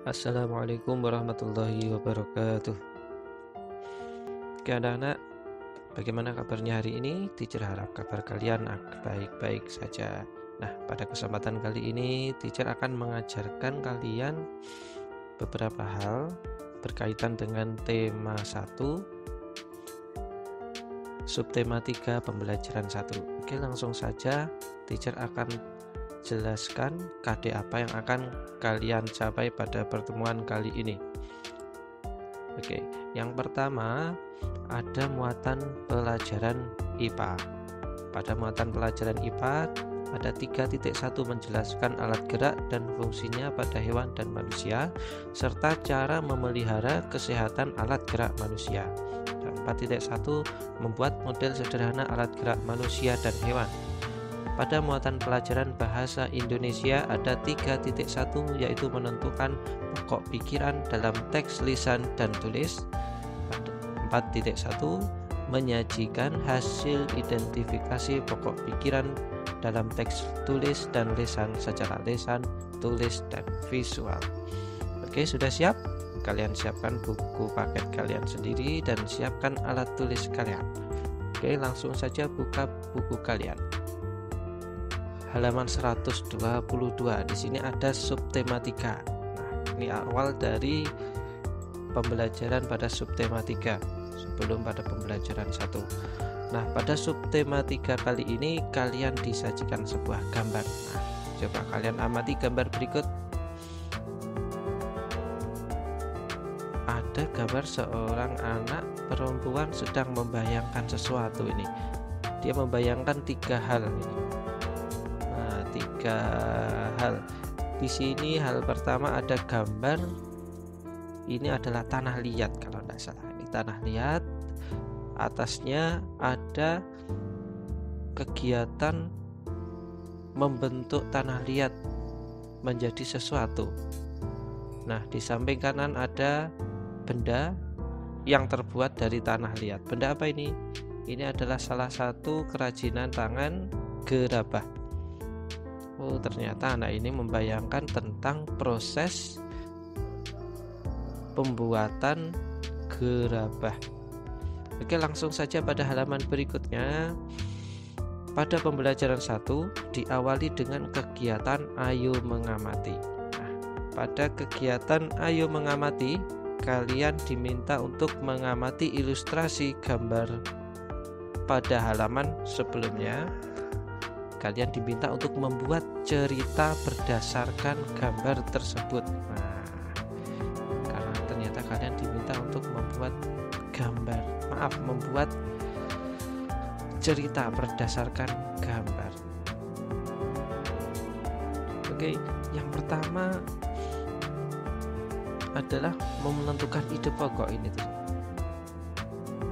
Assalamualaikum warahmatullahi wabarakatuh. Oke anak-anak, bagaimana kabarnya hari ini? Teacher harap kabar kalian baik-baik saja. Nah, pada kesempatan kali ini teacher akan mengajarkan kalian beberapa hal berkaitan dengan tema 1, subtema 3, pembelajaran 1. Oke, langsung saja teacher akan jelaskan KD apa yang akan kalian capai pada pertemuan kali ini. Oke, yang pertama ada muatan pelajaran IPA. Pada muatan pelajaran IPA ada 3.1 menjelaskan alat gerak dan fungsinya pada hewan dan manusia serta cara memelihara kesehatan alat gerak manusia. Dan 4.1 membuat model sederhana alat gerak manusia dan hewan. Pada muatan pelajaran bahasa Indonesia ada 3.1 yaitu menentukan pokok pikiran dalam teks lisan dan tulis. 4.1 menyajikan hasil identifikasi pokok pikiran dalam teks tulis dan lisan secara lisan, tulis, dan visual. Oke, sudah siap? Kalian siapkan buku paket kalian sendiri dan siapkan alat tulis kalian. Oke, langsung saja buka buku kalian. Halaman 122. Di sini ada subtema 3. Nah, ini awal dari pembelajaran pada subtema 3 sebelum pada pembelajaran 1. Nah, pada subtema 3 kali ini kalian disajikan sebuah gambar. Nah, coba kalian amati gambar berikut. Ada gambar seorang anak perempuan sedang membayangkan sesuatu ini. Dia membayangkan 3 hal ini. 3 hal. Di sini hal pertama ada gambar. Ini adalah tanah liat kalau tidak salah. Ini tanah liat. Atasnya ada kegiatan membentuk tanah liat menjadi sesuatu. Nah, di samping kanan ada benda yang terbuat dari tanah liat. Benda apa ini? Ini adalah salah satu kerajinan tangan gerabah. Oh, ternyata anak ini membayangkan tentang proses pembuatan gerabah. Oke, langsung saja pada halaman berikutnya. Pada pembelajaran 1 diawali dengan kegiatan ayo mengamati. Nah, pada kegiatan ayo mengamati, kalian diminta untuk mengamati ilustrasi gambar pada halaman sebelumnya. Kalian diminta untuk membuat cerita berdasarkan gambar tersebut. Nah, karena ternyata kalian diminta untuk membuat membuat cerita berdasarkan gambar. Oke, yang pertama adalah menentukan ide pokok ini tuh.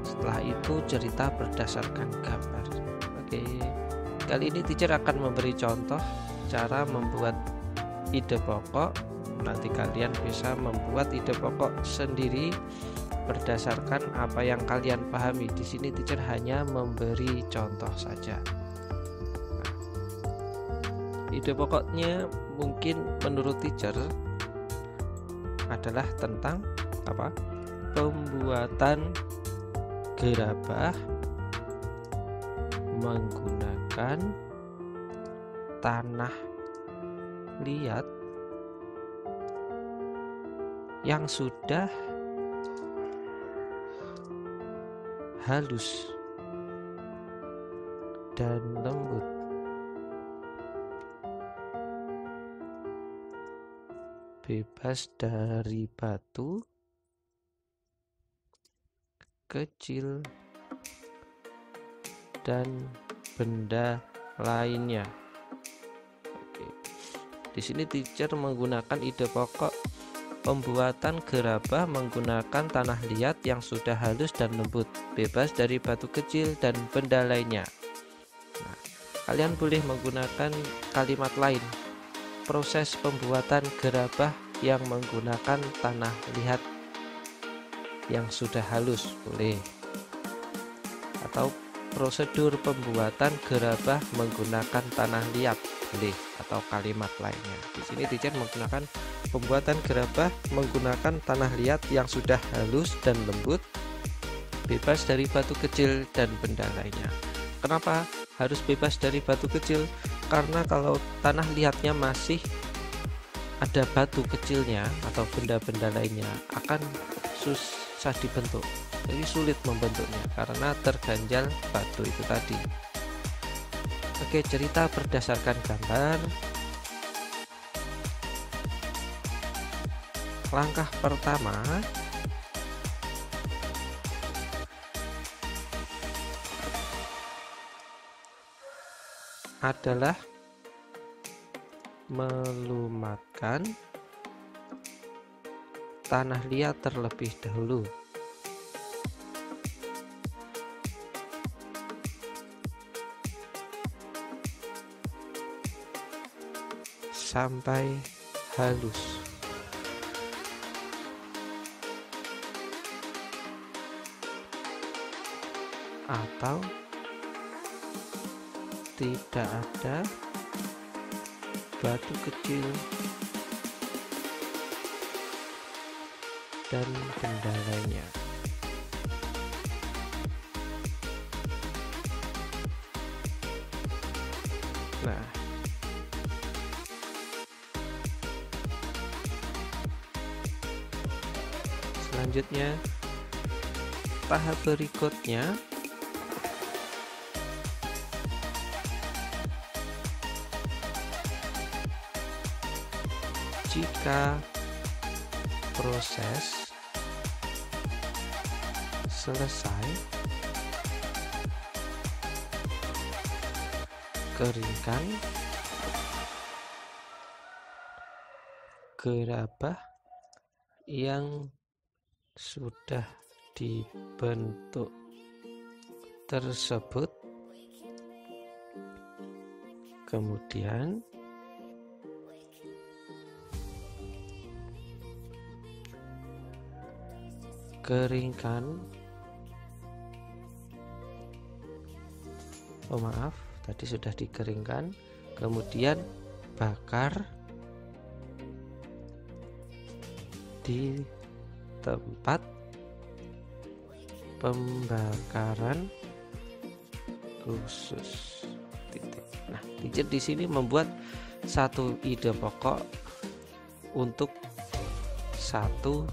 Setelah itu cerita berdasarkan gambar. Oke. Kali ini teacher akan memberi contoh cara membuat ide pokok. Nanti kalian bisa membuat ide pokok sendiri berdasarkan apa yang kalian pahami. Di sini teacher hanya memberi contoh saja. Nah, ide pokoknya mungkin menurut teacher adalah tentang apa? Pembuatan gerabah menggunakan tanah liat yang sudah halus dan lembut, bebas dari batu kecil dan benda lainnya. Oke. Di sini teacher menggunakan ide pokok pembuatan gerabah menggunakan tanah liat yang sudah halus dan lembut, bebas dari batu kecil dan benda lainnya. Nah, kalian boleh menggunakan kalimat lain. Proses pembuatan gerabah yang menggunakan tanah liat yang sudah halus boleh. Atau prosedur pembuatan gerabah menggunakan tanah liat boleh, atau kalimat lainnya. Di sini teacher menggunakan pembuatan gerabah menggunakan tanah liat yang sudah halus dan lembut, bebas dari batu kecil dan benda lainnya. Kenapa harus bebas dari batu kecil? Karena kalau tanah liatnya masih ada batu kecilnya atau benda-benda lainnya akan susah dibentuk, jadi sulit membentuknya karena terganjal batu itu tadi. Oke, cerita berdasarkan gambar. Langkah pertama adalah melumatkan tanah liat terlebih dahulu. Sampai halus. Atau tidak ada batu kecil dan benda lainnya. Nah, selanjutnya tahap berikutnya jika proses selesai, keringkan gerabah yang sudah dibentuk tersebut, kemudian keringkan, tadi sudah dikeringkan, kemudian bakar di tempat pembakaran khusus. Nah, teacher di sini membuat satu ide pokok untuk satu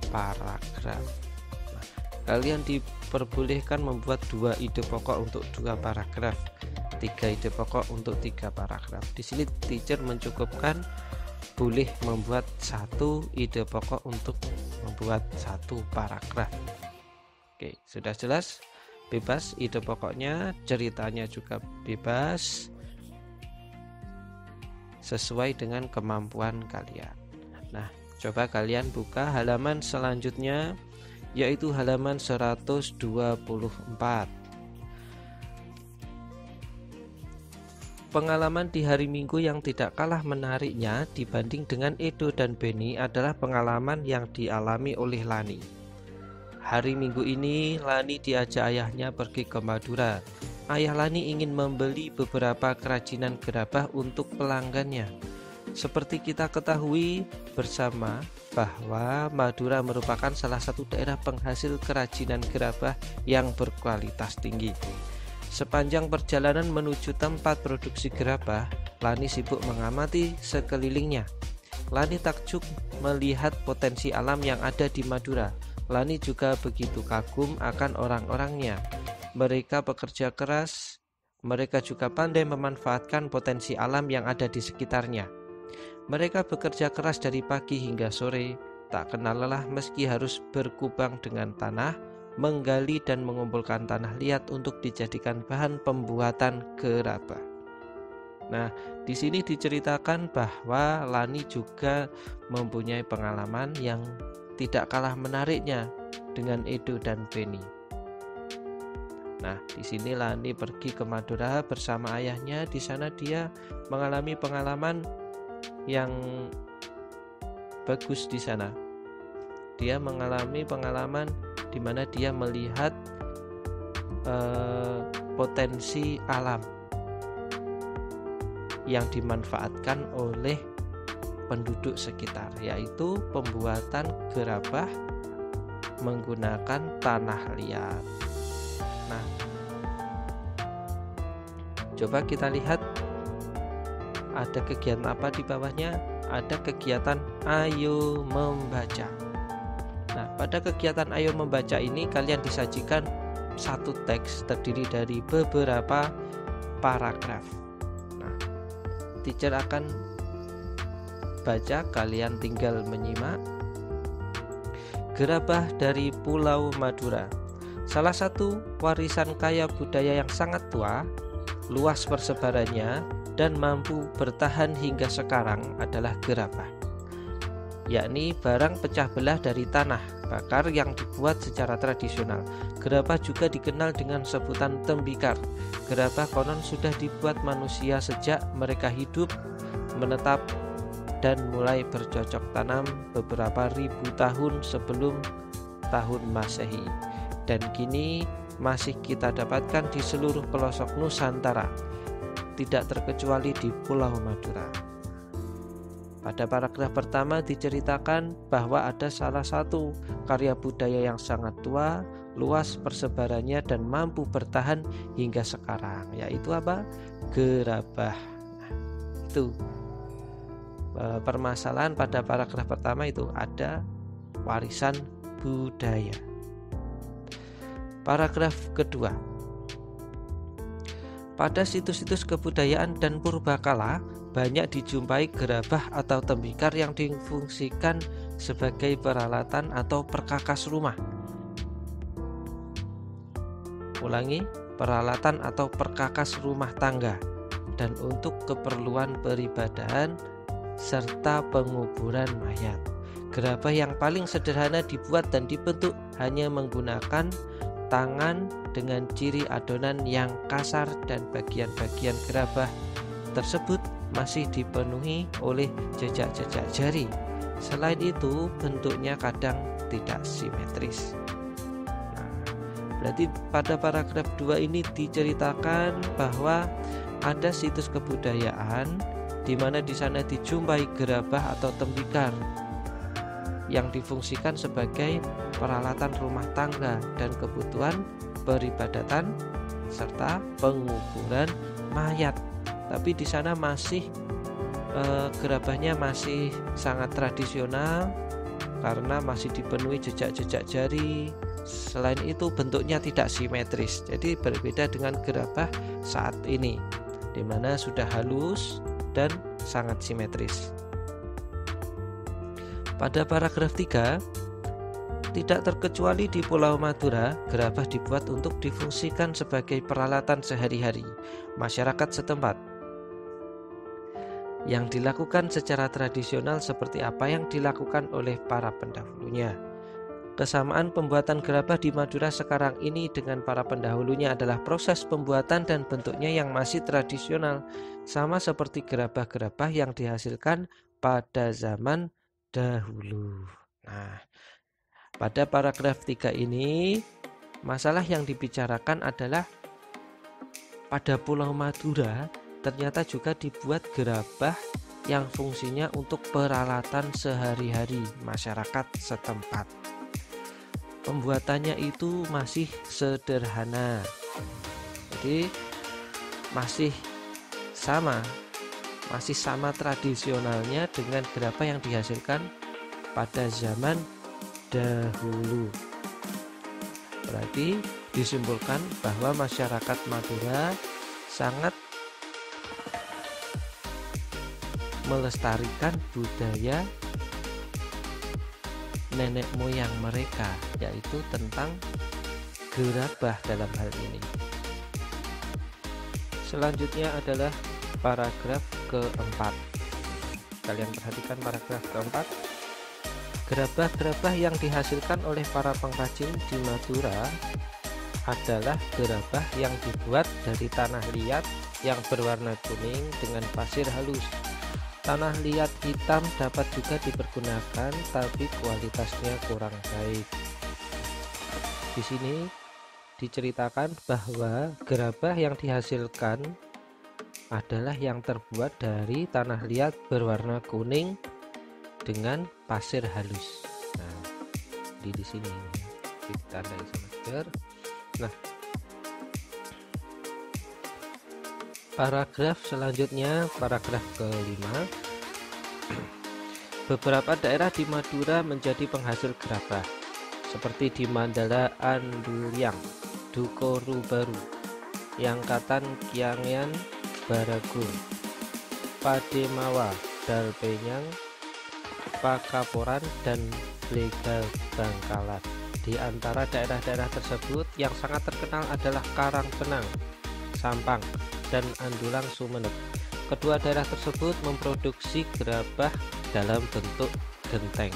paragraf. Nah, kalian diperbolehkan membuat 2 ide pokok untuk 2 paragraf, 3 ide pokok untuk 3 paragraf. Di sini teacher mencukupkan boleh membuat 1 ide pokok untuk membuat 1 paragraf. Oke, sudah jelas, bebas ide pokoknya, ceritanya juga bebas sesuai dengan kemampuan kalian. Nah, coba kalian buka halaman selanjutnya, yaitu halaman 124. Pengalaman di hari Minggu yang tidak kalah menariknya dibanding dengan Edo dan Benny adalah pengalaman yang dialami oleh Lani. Hari Minggu ini Lani diajak ayahnya pergi ke Madura. Ayah Lani ingin membeli beberapa kerajinan gerabah untuk pelanggannya. Seperti kita ketahui bersama bahwa Madura merupakan salah satu daerah penghasil kerajinan gerabah yang berkualitas tinggi. Sepanjang perjalanan menuju tempat produksi gerabah, Lani sibuk mengamati sekelilingnya. Lani takjub melihat potensi alam yang ada di Madura. Lani juga begitu kagum akan orang-orangnya. Mereka bekerja keras, mereka juga pandai memanfaatkan potensi alam yang ada di sekitarnya. Mereka bekerja keras dari pagi hingga sore, tak kenal lelah meski harus berkubang dengan tanah, menggali dan mengumpulkan tanah liat untuk dijadikan bahan pembuatan gerabah. Nah, di sini diceritakan bahwa Lani juga mempunyai pengalaman yang tidak kalah menariknya dengan Edo dan Benny. Nah, di sini Lani pergi ke Madura bersama ayahnya. Di sana dia mengalami pengalaman yang bagus di sana. Dia mengalami pengalaman di mana dia melihat potensi alam. yang dimanfaatkan oleh penduduk sekitar, yaitu pembuatan gerabah menggunakan tanah liat. Nah, coba kita lihat ada kegiatan apa di bawahnya. Ada kegiatan ayo membaca. Nah, pada kegiatan ayo membaca ini kalian disajikan satu teks terdiri dari beberapa paragraf. Nah, teacher akan baca, kalian tinggal menyimak. Gerabah dari Pulau Madura. Salah satu warisan kaya budaya yang sangat tua, luas persebarannya, dan mampu bertahan hingga sekarang adalah gerabah, yakni barang pecah belah dari tanah bakar yang dibuat secara tradisional. Gerabah juga dikenal dengan sebutan tembikar. Gerabah konon sudah dibuat manusia sejak mereka hidup, menetap, dan mulai bercocok tanam beberapa ribu tahun sebelum tahun Masehi, dan kini masih kita dapatkan di seluruh pelosok Nusantara, tidak terkecuali di Pulau Madura. Pada paragraf pertama diceritakan bahwa ada salah satu karya budaya yang sangat tua, luas persebarannya, dan mampu bertahan hingga sekarang, yaitu apa? Gerabah. Nah, itu permasalahan pada paragraf pertama, itu ada warisan budaya. Paragraf kedua, pada situs-situs kebudayaan dan purbakala banyak dijumpai gerabah atau tembikar yang difungsikan sebagai peralatan atau perkakas rumah. Ulangi, peralatan atau perkakas rumah tangga dan untuk keperluan peribadahan serta penguburan mayat. Gerabah yang paling sederhana dibuat dan dibentuk hanya menggunakan tangan dengan ciri adonan yang kasar, dan bagian-bagian gerabah tersebut masih dipenuhi oleh jejak-jejak jari. Selain itu, bentuknya kadang tidak simetris. Nah, berarti pada paragraf 2 ini diceritakan bahwa ada situs kebudayaan di mana di sana dijumpai gerabah atau tembikar yang difungsikan sebagai peralatan rumah tangga dan kebutuhan peribadatan serta penguburan mayat. Tapi di sana masih gerabahnya masih sangat tradisional karena masih dipenuhi jejak-jejak jari. Selain itu bentuknya tidak simetris. Jadi berbeda dengan gerabah saat ini, di mana sudah halus dan sangat simetris. Pada paragraf 3, tidak terkecuali di Pulau Madura, gerabah dibuat untuk difungsikan sebagai peralatan sehari-hari masyarakat setempat yang dilakukan secara tradisional seperti apa yang dilakukan oleh para pendahulunya. Kesamaan pembuatan gerabah di Madura sekarang ini dengan para pendahulunya adalah proses pembuatan dan bentuknya yang masih tradisional, sama seperti gerabah-gerabah yang dihasilkan pada zaman dahulu. Nah, pada paragraf 3 ini masalah yang dibicarakan adalah pada Pulau Madura ternyata juga dibuat gerabah yang fungsinya untuk peralatan sehari-hari masyarakat setempat. Pembuatannya itu masih sederhana, jadi masih sama tradisionalnya dengan gerabah yang dihasilkan pada zaman dahulu. Berarti disimpulkan bahwa masyarakat Madura sangat melestarikan budaya nenek moyang mereka, yaitu tentang gerabah dalam hal ini. Selanjutnya adalah paragraf keempat. Kalian perhatikan paragraf keempat. Gerabah-gerabah yang dihasilkan oleh para pengrajin di Madura adalah gerabah yang dibuat dari tanah liat yang berwarna kuning dengan pasir halus. Tanah liat hitam dapat juga dipergunakan, tapi kualitasnya kurang baik. Di sini diceritakan bahwa gerabah yang dihasilkan adalah yang terbuat dari tanah liat berwarna kuning dengan pasir halus. Nah, di sini ditandai sama jar. Nah, paragraf selanjutnya, paragraf kelima. Beberapa daerah di Madura menjadi penghasil gerabah, seperti di Mandala, Anduliang, Dukoru Baru, Yangkatan, Kiangian, Baragung, Pademawa, Dalpenyang, Pakaporan, dan Blegal Bangkalan. Di antara daerah-daerah tersebut yang sangat terkenal adalah Karangpenang, Sampang, dan Andulang Sumeneb. Kedua daerah tersebut memproduksi gerabah dalam bentuk genteng.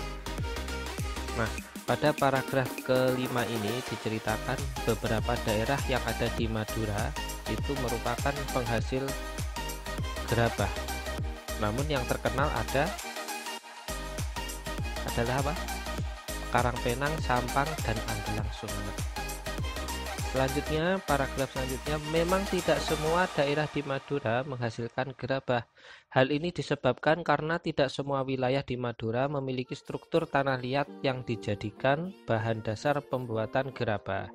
Nah, pada paragraf kelima ini diceritakan beberapa daerah yang ada di Madura itu merupakan penghasil gerabah. Namun yang terkenal adalah apa? Karangpenang, Sampang, dan Andulang Sumeneb. Selanjutnya, paragraf selanjutnya, memang tidak semua daerah di Madura menghasilkan gerabah. Hal ini disebabkan karena tidak semua wilayah di Madura memiliki struktur tanah liat yang dijadikan bahan dasar pembuatan gerabah.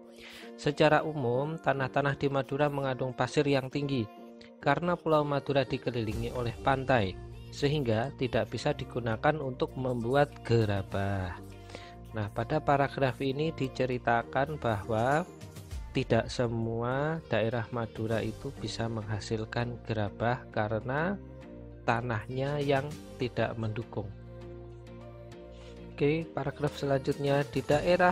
Secara umum, tanah-tanah di Madura mengandung pasir yang tinggi. Karena Pulau Madura dikelilingi oleh pantai, sehingga tidak bisa digunakan untuk membuat gerabah. Nah, pada paragraf ini diceritakan bahwa tidak semua daerah Madura itu bisa menghasilkan gerabah karena tanahnya yang tidak mendukung. Oke, paragraf selanjutnya, di daerah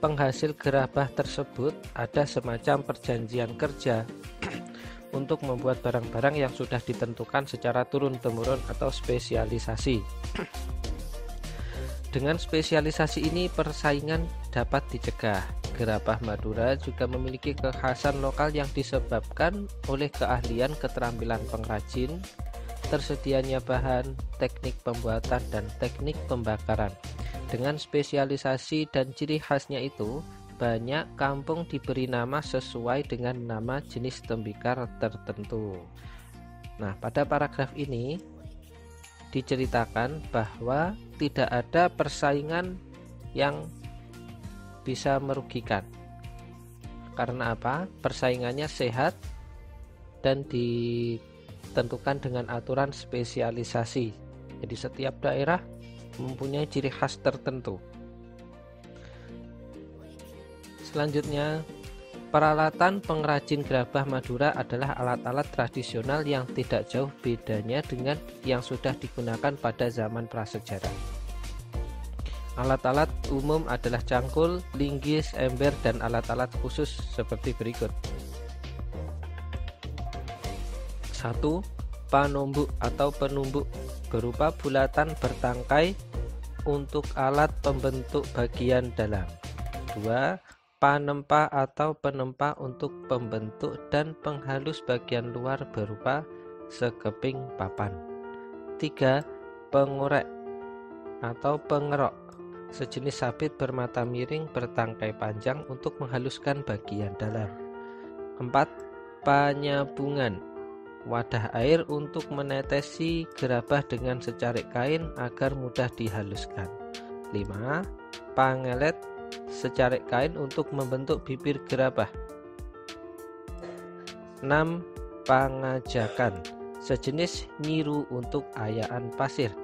penghasil gerabah tersebut ada semacam perjanjian kerja untuk membuat barang-barang yang sudah ditentukan secara turun-temurun atau spesialisasi. Dengan spesialisasi ini persaingan dapat dicegah. Gerabah Madura juga memiliki kekhasan lokal yang disebabkan oleh keahlian keterampilan pengrajin, tersedianya bahan, teknik pembuatan, dan teknik pembakaran. Dengan spesialisasi dan ciri khasnya itu, banyak kampung diberi nama sesuai dengan nama jenis tembikar tertentu. Nah, pada paragraf ini diceritakan bahwa tidak ada persaingan yang bisa merugikan. Karena apa? Persaingannya sehat dan ditentukan dengan aturan spesialisasi. Jadi setiap daerah mempunyai ciri khas tertentu. Selanjutnya, peralatan pengrajin gerabah Madura adalah alat-alat tradisional yang tidak jauh bedanya dengan yang sudah digunakan pada zaman prasejarah. Alat-alat umum adalah cangkul, linggis, ember, dan alat-alat khusus seperti berikut. 1. Panumbuk atau penumbuk berupa bulatan bertangkai untuk alat pembentuk bagian dalam. 2. Panempa atau penempa untuk pembentuk dan penghalus bagian luar berupa sekeping papan. 3. Pengorek atau pengerok, sejenis sabit bermata miring bertangkai panjang untuk menghaluskan bagian dalam. 4. Panyabungan, wadah air untuk menetesi gerabah dengan secarik kain agar mudah dihaluskan. 5. Pangelet, secarik kain untuk membentuk bibir gerabah. 6. Pangajakan, sejenis nyiru untuk ayaan pasir.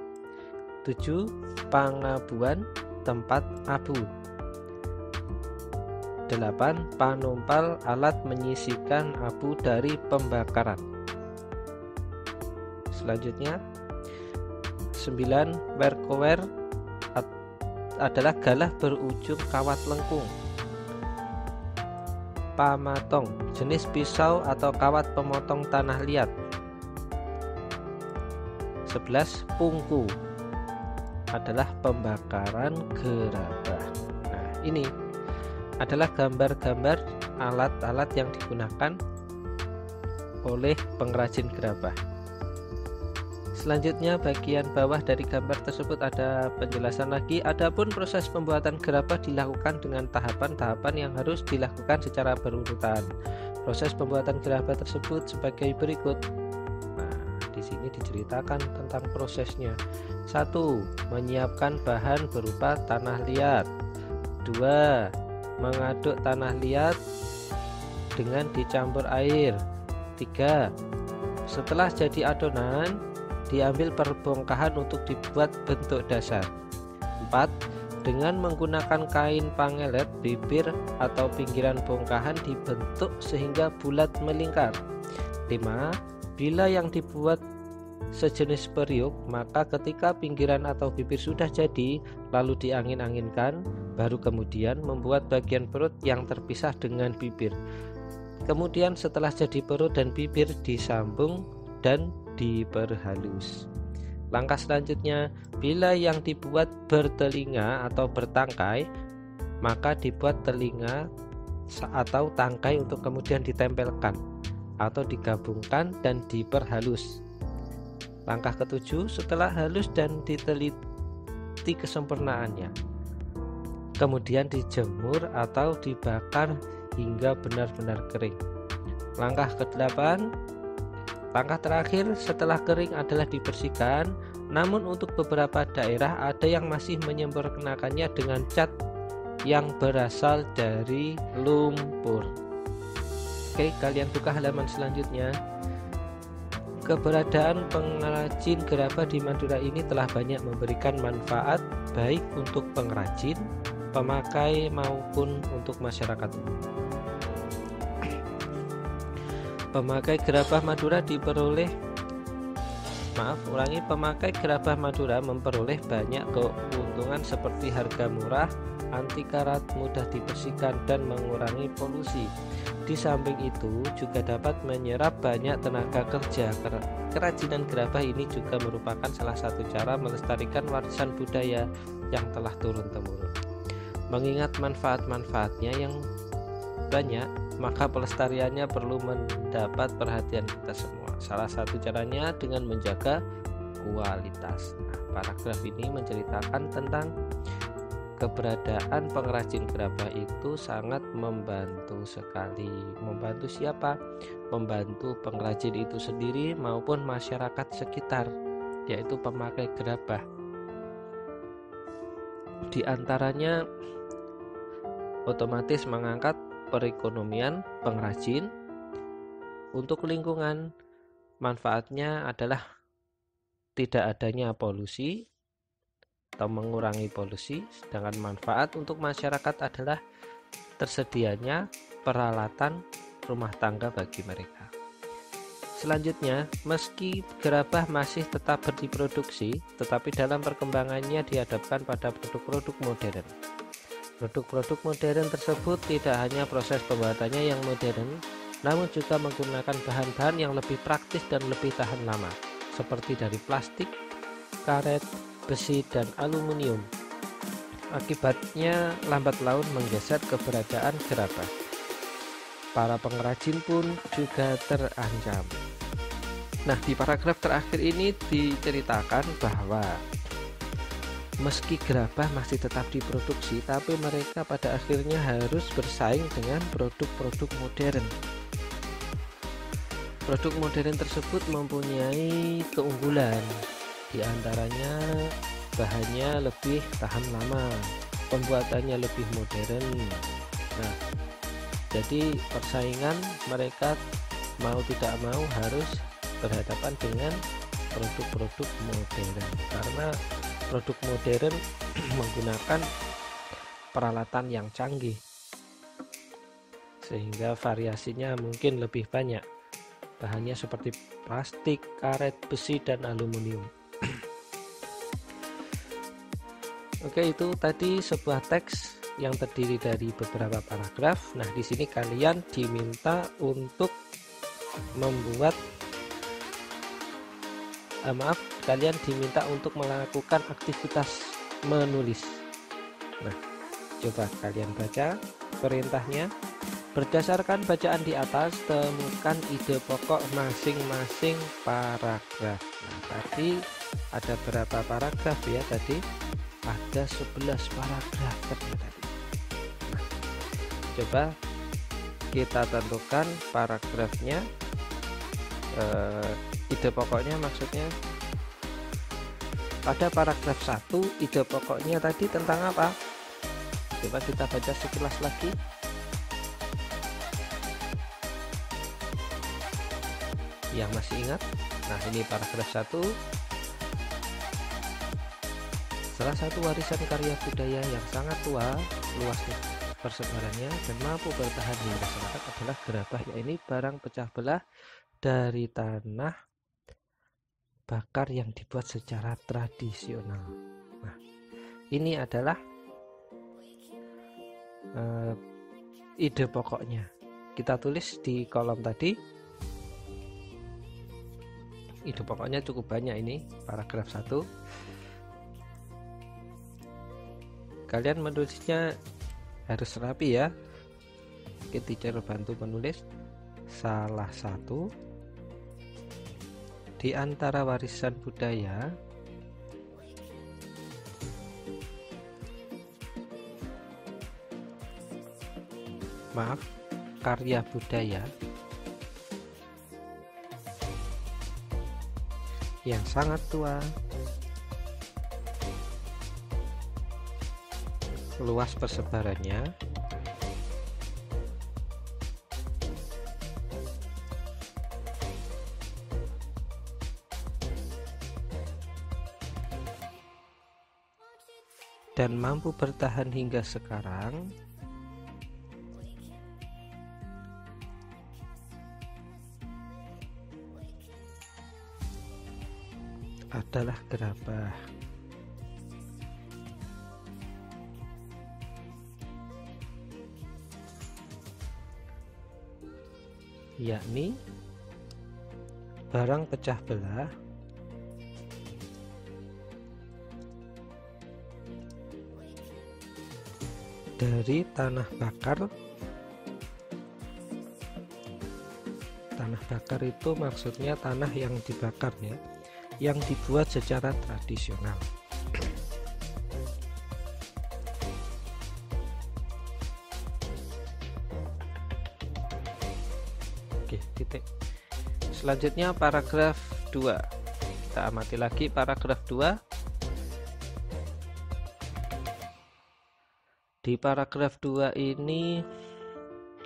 7. Pangabuan, tempat abu. 8. Panumpal, alat menyisikan abu dari pembakaran. Selanjutnya 9. Werkower adalah galah berujung kawat lengkung. Pamatong, jenis pisau atau kawat pemotong tanah liat. 11. Pungku adalah pembakaran gerabah. Nah, ini adalah gambar-gambar alat-alat yang digunakan oleh pengrajin gerabah. Selanjutnya bagian bawah dari gambar tersebut ada penjelasan lagi. Adapun proses pembuatan gerabah dilakukan dengan tahapan-tahapan yang harus dilakukan secara berurutan. Proses pembuatan gerabah tersebut sebagai berikut. sini diceritakan tentang prosesnya. 1. Menyiapkan bahan berupa tanah liat. 2. Mengaduk tanah liat dengan dicampur air. 3. Setelah jadi adonan, diambil perbongkahan untuk dibuat bentuk dasar. 4. Dengan menggunakan kain pangelet, bibir atau pinggiran bongkahan dibentuk sehingga bulat melingkar. 5. Bila yang dibuat sejenis periuk, maka ketika pinggiran atau bibir sudah jadi, lalu diangin-anginkan, baru kemudian membuat bagian perut yang terpisah dengan bibir. Kemudian setelah jadi perut dan bibir disambung dan diperhalus. Langkah selanjutnya, bila yang dibuat bertelinga atau bertangkai, maka dibuat telinga atau tangkai untuk kemudian ditempelkan atau digabungkan dan diperhalus. Langkah ketujuh, setelah halus dan diteliti kesempurnaannya, kemudian dijemur atau dibakar hingga benar-benar kering. Langkah ke-8, langkah terakhir setelah kering adalah dibersihkan. Namun untuk beberapa daerah ada yang masih menyempurnakannya dengan cat yang berasal dari lumpur. Oke, kalian buka halaman selanjutnya. Keberadaan pengrajin gerabah di Madura ini telah banyak memberikan manfaat baik untuk pengrajin, pemakai maupun untuk masyarakat umum. Pemakai gerabah Madura pemakai gerabah Madura memperoleh banyak keuntungan seperti harga murah, anti karat, mudah dibersihkan, dan mengurangi polusi. Di samping itu juga dapat menyerap banyak tenaga kerja. Kerajinan gerabah ini juga merupakan salah satu cara melestarikan warisan budaya yang telah turun-temurun. Mengingat manfaat-manfaatnya yang banyak, maka pelestariannya perlu mendapat perhatian kita semua. Salah satu caranya dengan menjaga kualitas. Nah, paragraf ini menceritakan tentang keberadaan pengrajin gerabah itu sangat membantu sekali. Membantu siapa? Membantu pengrajin itu sendiri maupun masyarakat sekitar, yaitu pemakai gerabah. Di antaranya otomatis mengangkat perekonomian pengrajin. Untuk lingkungan, manfaatnya adalah tidak adanya polusi atau mengurangi polusi, sedangkan manfaat untuk masyarakat adalah tersedianya peralatan rumah tangga bagi mereka. Selanjutnya, meski gerabah masih tetap diproduksi, tetapi dalam perkembangannya dihadapkan pada produk-produk modern. Produk-produk modern tersebut tidak hanya proses pembuatannya yang modern, namun juga menggunakan bahan-bahan yang lebih praktis dan lebih tahan lama, seperti dari plastik, karet, besi, dan aluminium. Akibatnya lambat laun menggeser keberadaan gerabah. Para pengrajin pun juga terancam. Nah, di paragraf terakhir ini diceritakan bahwa meski gerabah masih tetap diproduksi, tapi mereka pada akhirnya harus bersaing dengan produk-produk modern. Produk modern tersebut mempunyai keunggulan, di antaranya bahannya lebih tahan lama, pembuatannya lebih modern. Nah, jadi persaingan mereka mau tidak mau harus berhadapan dengan produk-produk modern, karena produk modern menggunakan peralatan yang canggih sehingga variasinya mungkin lebih banyak. Bahannya seperti plastik, karet, besi, dan aluminium. Oke, itu tadi sebuah teks yang terdiri dari beberapa paragraf. Nah, di sini kalian diminta untuk membuat kalian diminta untuk melakukan aktivitas menulis. Nah, coba kalian baca perintahnya. Berdasarkan bacaan di atas, temukan ide pokok masing-masing paragraf. Nah, tadi ada berapa paragraf ya tadi? Ada 11 paragraf ternyata. Nah, coba kita tentukan paragrafnya. ide pokoknya maksudnya pada paragraf 1 ide pokoknya tadi tentang apa? Coba kita baca sekilas lagi. Yang masih ingat? Nah, ini paragraf 1. Salah satu warisan karya budaya yang sangat tua, luas persebarannya dan mampu bertahan hingga sekarang adalah gerabah, yaitu barang pecah belah dari tanah bakar yang dibuat secara tradisional. Nah, ini adalah ide pokoknya. Kita tulis di kolom tadi. Ide pokoknya cukup banyak ini, paragraf 1. Kalian menulisnya harus rapi ya. Oke, teacher bantu menulis. Salah satu di antara warisan budaya karya budaya yang sangat tua, luas persebarannya, dan mampu bertahan hingga sekarang adalah gerabah. Yakni barang pecah belah dari tanah bakar. Tanah bakar itu maksudnya tanah yang dibakar ya, yang dibuat secara tradisional. Oke, titik. Selanjutnya paragraf 2. Kita amati lagi paragraf 2. Di paragraf 2 ini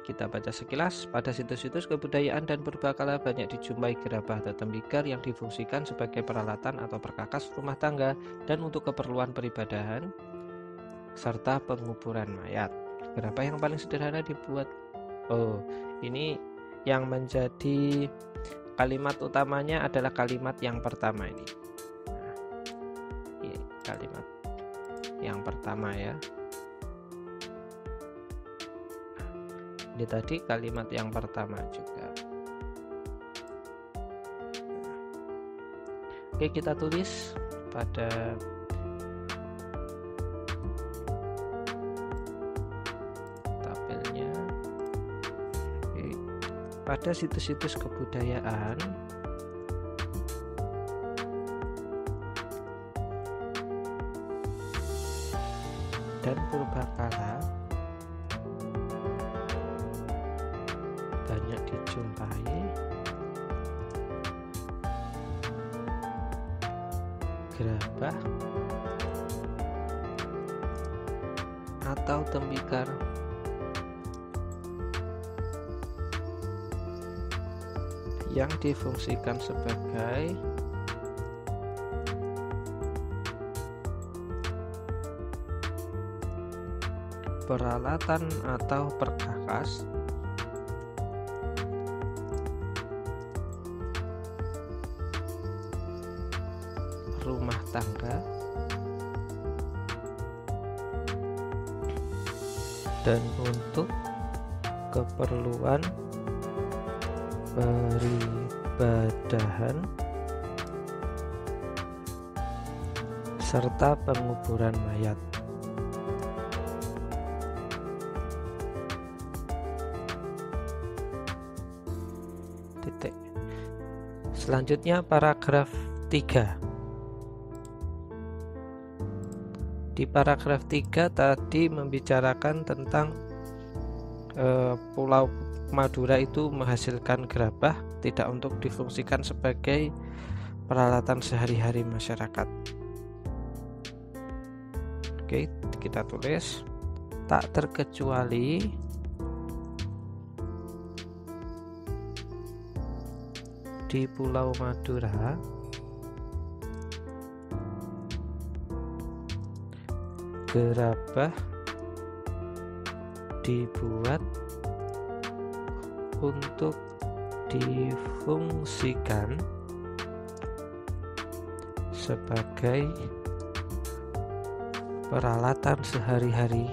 kita baca sekilas. Pada situs-situs kebudayaan dan purbakala banyak dijumpai gerabah atau tembikar yang difungsikan sebagai peralatan atau perkakas rumah tangga dan untuk keperluan peribadahan serta penguburan mayat. Gerabah yang paling sederhana dibuat. Oh, ini yang menjadi kalimat utamanya adalah kalimat yang pertama ini. Nah, ini kalimat yang pertama ya. Ini tadi kalimat yang pertama juga. Oke, kita tulis pada tabelnya. Oke, pada situs-situs kebudayaan dan purbakala banyak dijumpai gerabah atau tembikar yang difungsikan sebagai peralatan atau perkakas rumah tangga dan untuk keperluan peribadahan serta penguburan mayat. Titik. Selanjutnya paragraf 3. Di paragraf 3 tadi membicarakan tentang Pulau Madura itu menghasilkan gerabah tidak untuk difungsikan sebagai peralatan sehari-hari masyarakat. Oke, kita tulis tak terkecuali di Pulau Madura gerabah dibuat untuk difungsikan sebagai peralatan sehari-hari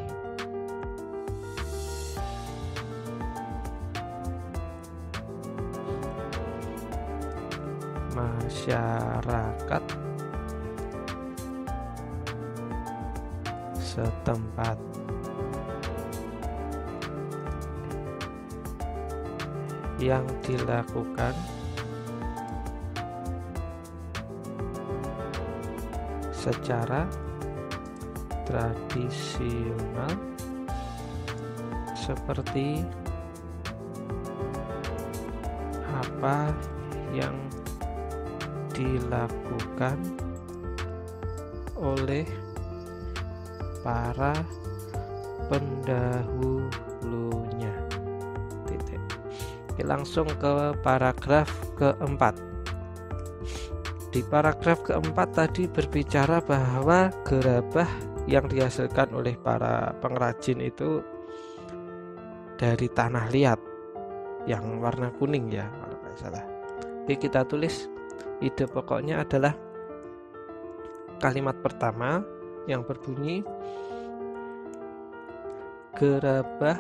masyarakat setempat. Yang dilakukan secara tradisional seperti apa yang dilakukan oleh para pendahulunya. Titik. Oke, langsung ke paragraf keempat. Di paragraf keempat tadi berbicara bahwa gerabah yang dihasilkan oleh para pengrajin itu dari tanah liat yang warna kuning ya kalau nggak salah. Oke, kita tulis ide pokoknya adalah kalimat pertama yang berbunyi gerabah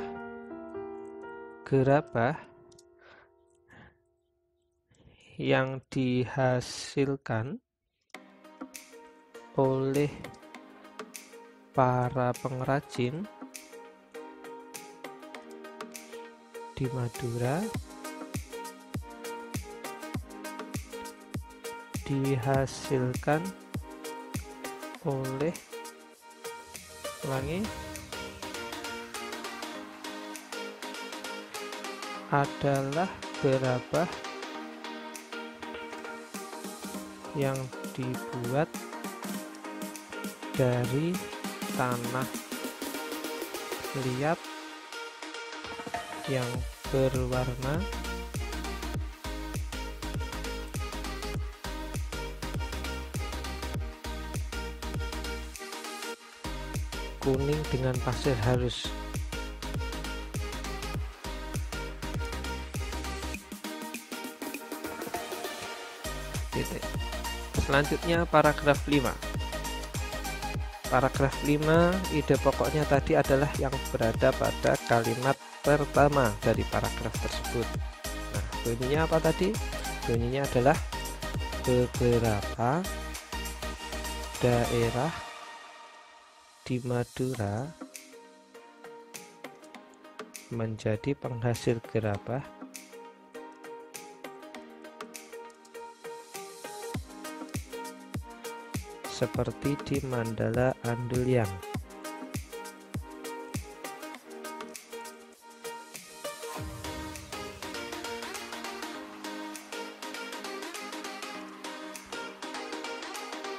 yang dihasilkan oleh para pengrajin di Madura dihasilkan oleh adalah gerabah yang dibuat dari tanah liat yang berwarna kuning dengan pasir halus. Selanjutnya paragraf 5. Paragraf 5 ide pokoknya tadi adalah yang berada pada kalimat pertama dari paragraf tersebut. Nah, bunyinya apa tadi? Bunyinya adalah beberapa daerah di Madura menjadi penghasil gerabah seperti di Mandala Anduliang.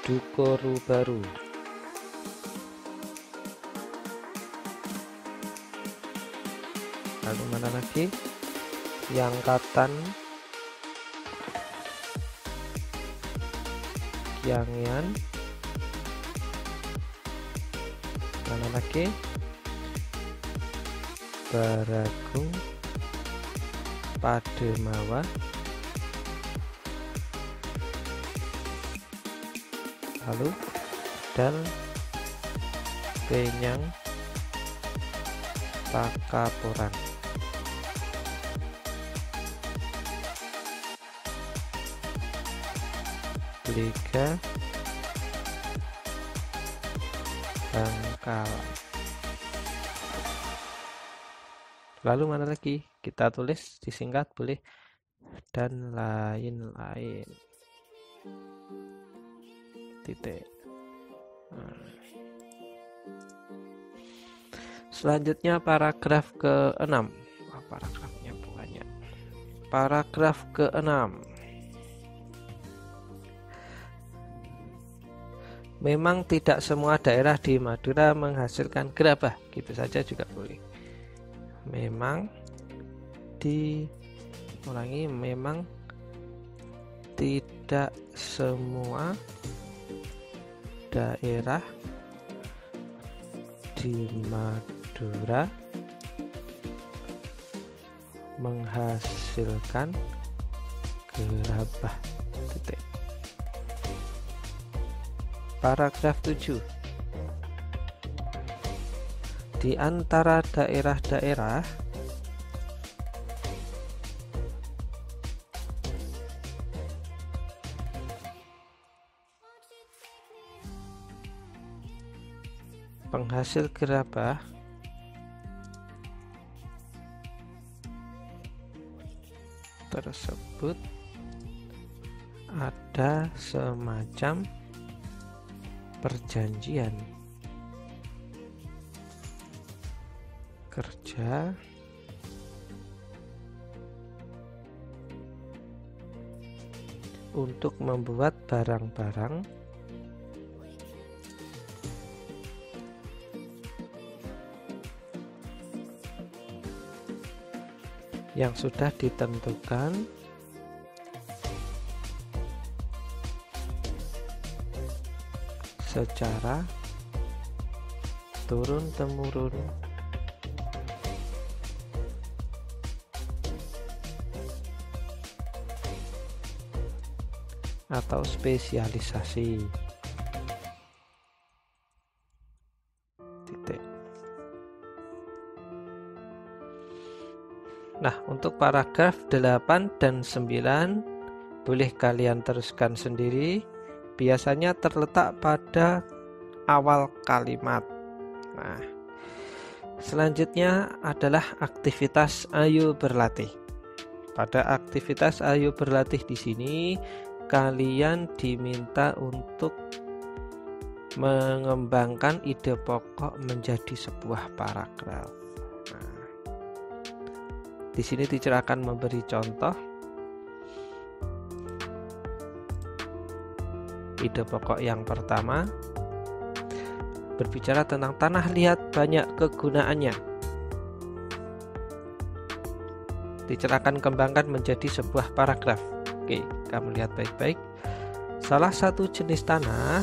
Dukoru Baru. Lalu mana lagi? Yangkatan, Kyangyan. Mana lagi? Baragung, Pademawa, lalu dan Penyang, Pakaporan. Liga, Bangkalan. Lalu mana lagi? Kita tulis disingkat boleh, dan lain-lain. Titik. Selanjutnya paragraf ke-6. Paragrafnya banyak. Paragraf ke-6. Memang tidak semua daerah di Madura menghasilkan gerabah. Gitu saja juga boleh. Memang memang tidak semua daerah di Madura menghasilkan gerabah. Titik. Paragraf 7. Di antara daerah-daerah penghasil gerabah tersebut ada semacam perjanjian kerja untuk membuat barang-barang yang sudah ditentukan secara turun-temurun atau spesialisasi. Titik. Nah, untuk paragraf 8 dan 9 boleh kalian teruskan sendiri. Biasanya terletak pada awal kalimat. Nah, selanjutnya adalah aktivitas ayo berlatih. Pada aktivitas ayo berlatih di sini kalian diminta untuk mengembangkan ide pokok menjadi sebuah paragraf. Nah, di sini teacher akan memberi contoh. Ide pokok yang pertama berbicara tentang tanah liat banyak kegunaannya. Teacher akan kembangkan menjadi sebuah paragraf. Oke, kamu lihat baik-baik. Salah satu jenis tanah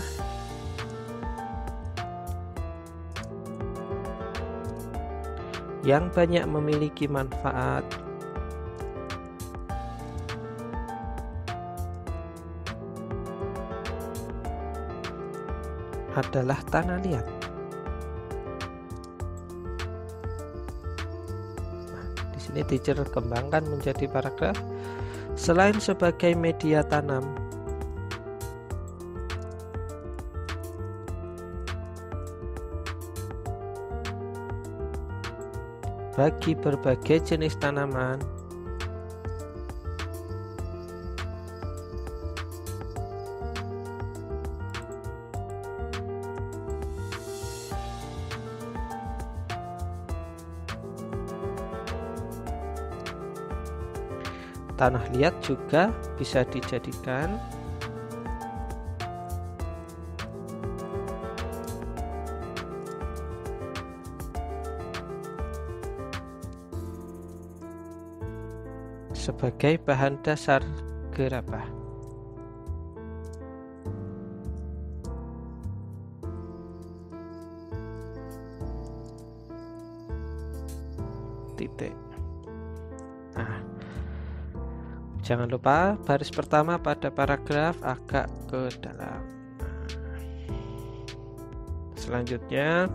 yang banyak memiliki manfaat adalah tanah liat. Nah, di sini teacher kembangkan menjadi paragraf. Selain sebagai media tanam, bagi berbagai jenis tanaman, tanah liat juga bisa dijadikan sebagai bahan dasar gerabah. Titik. Nah, jangan lupa baris pertama pada paragraf agak ke dalam. Selanjutnya,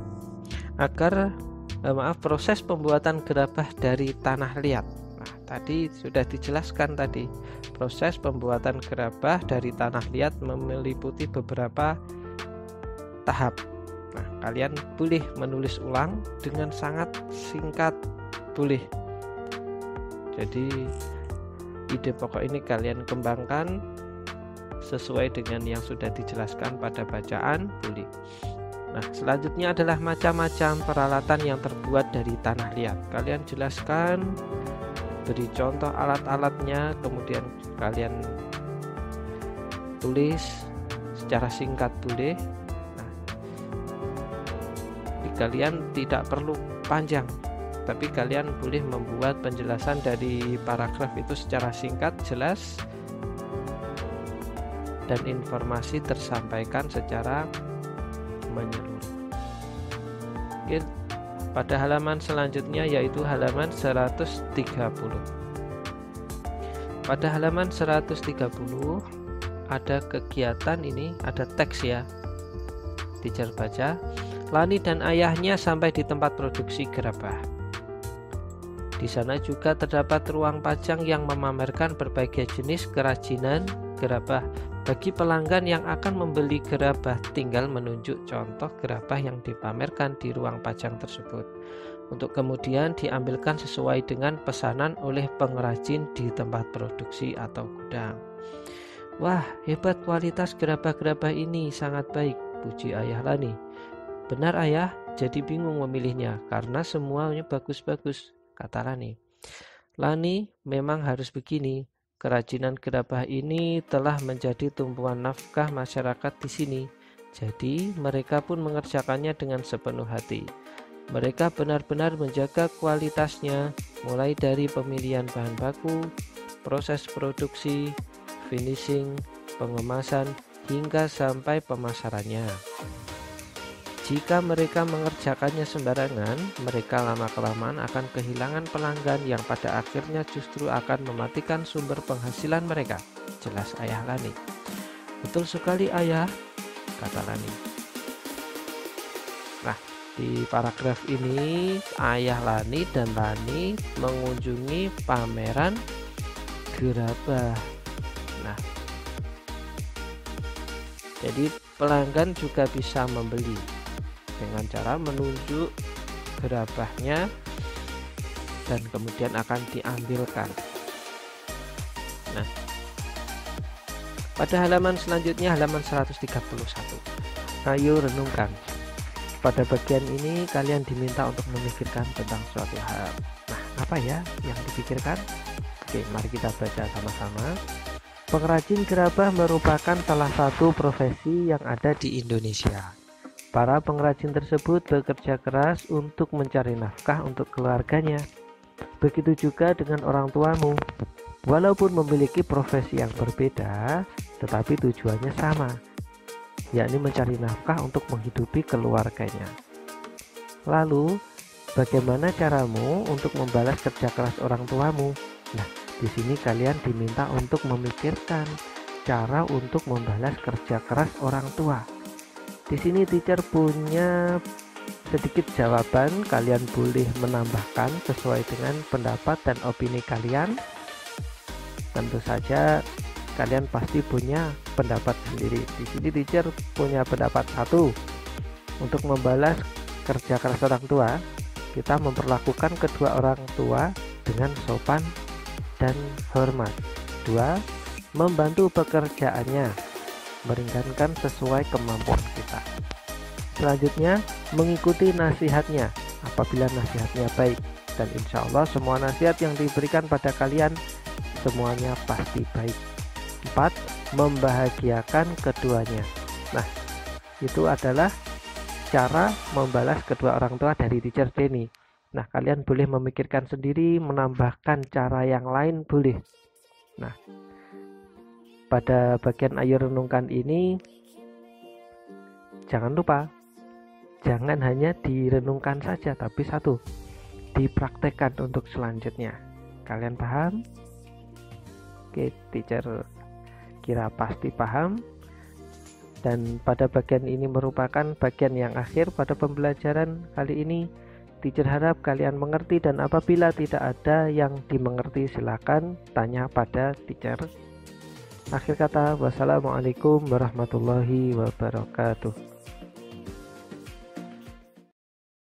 proses pembuatan gerabah dari tanah liat. Nah, tadi sudah dijelaskan tadi. Proses pembuatan gerabah dari tanah liat meliputi beberapa tahap. Nah, kalian boleh menulis ulang dengan sangat singkat, boleh. Jadi ide pokok ini kalian kembangkan sesuai dengan yang sudah dijelaskan pada bacaan, boleh. Nah, selanjutnya adalah macam-macam peralatan yang terbuat dari tanah liat. Kalian jelaskan, beri contoh alat-alatnya, kemudian kalian tulis secara singkat boleh. Nah, kalian tidak perlu panjang, tapi kalian boleh membuat penjelasan dari paragraf itu secara singkat, jelas, dan informasi tersampaikan secara menyeluruh. Oke, pada halaman selanjutnya yaitu halaman 130. Pada halaman 130 ada kegiatan, ini ada teks ya. Teacher baca, Lani dan ayahnya sampai di tempat produksi gerabah. Di sana juga terdapat ruang pajang yang memamerkan berbagai jenis kerajinan gerabah. Bagi pelanggan yang akan membeli gerabah, tinggal menunjuk contoh gerabah yang dipamerkan di ruang pajang tersebut, untuk kemudian diambilkan sesuai dengan pesanan oleh pengrajin di tempat produksi atau gudang. Wah, hebat kualitas gerabah-gerabah ini, sangat baik, puji ayah Lani. Benar ayah, jadi bingung memilihnya karena semuanya bagus-bagus, kata Lani. Lani, memang harus begini. Kerajinan gerabah ini telah menjadi tumpuan nafkah masyarakat di sini. Jadi mereka pun mengerjakannya dengan sepenuh hati. Mereka benar-benar menjaga kualitasnya, mulai dari pemilihan bahan baku, proses produksi, finishing, pengemasan, hingga sampai pemasarannya. Jika mereka mengerjakannya sembarangan, mereka lama-kelamaan akan kehilangan pelanggan yang pada akhirnya justru akan mematikan sumber penghasilan mereka, jelas ayah Lani. Betul sekali ayah, kata Lani. Nah, di paragraf ini ayah Lani dan Lani mengunjungi pameran gerabah. Nah, jadi pelanggan juga bisa membeli dengan cara menunjuk gerabahnya dan kemudian akan diambilkan. Nah, pada halaman selanjutnya, halaman 131. Ayo renungkan. Pada bagian ini kalian diminta untuk memikirkan tentang suatu hal. Nah, apa ya yang dipikirkan? Oke, mari kita baca sama-sama. Pengrajin gerabah merupakan salah satu profesi yang ada di Indonesia. Para pengrajin tersebut bekerja keras untuk mencari nafkah untuk keluarganya. Begitu juga dengan orang tuamu. Walaupun memiliki profesi yang berbeda, tetapi tujuannya sama, yakni mencari nafkah untuk menghidupi keluarganya. Lalu, bagaimana caramu untuk membalas kerja keras orang tuamu? Nah, di sini kalian diminta untuk memikirkan cara untuk membalas kerja keras orang tua. Di sini teacher punya sedikit jawaban, kalian boleh menambahkan sesuai dengan pendapat dan opini kalian. Tentu saja kalian pasti punya pendapat sendiri. Di sini teacher punya pendapat satu. Untuk membalas kerja keras orang tua, kita memperlakukan kedua orang tua dengan sopan dan hormat. 2. Membantu pekerjaannya, meringankan sesuai kemampuan kita. Selanjutnya, mengikuti nasihatnya apabila nasihatnya baik, dan insya Allah semua nasihat yang diberikan pada kalian semuanya pasti baik. 4. Membahagiakan keduanya. Nah, itu adalah cara membalas kedua orang tua dari teacher Denny. Nah, kalian boleh memikirkan sendiri, menambahkan cara yang lain boleh. Nah, pada bagian ayo renungkan ini, jangan lupa, jangan hanya direnungkan saja, tapi satu, dipraktekkan untuk selanjutnya. Kalian paham? Oke, teacher kira pasti paham. Dan pada bagian ini merupakan bagian yang akhir pada pembelajaran kali ini. Teacher harap kalian mengerti, dan apabila tidak ada yang dimengerti silakan tanya pada teacher. Akhir kata, wassalamualaikum warahmatullahi wabarakatuh.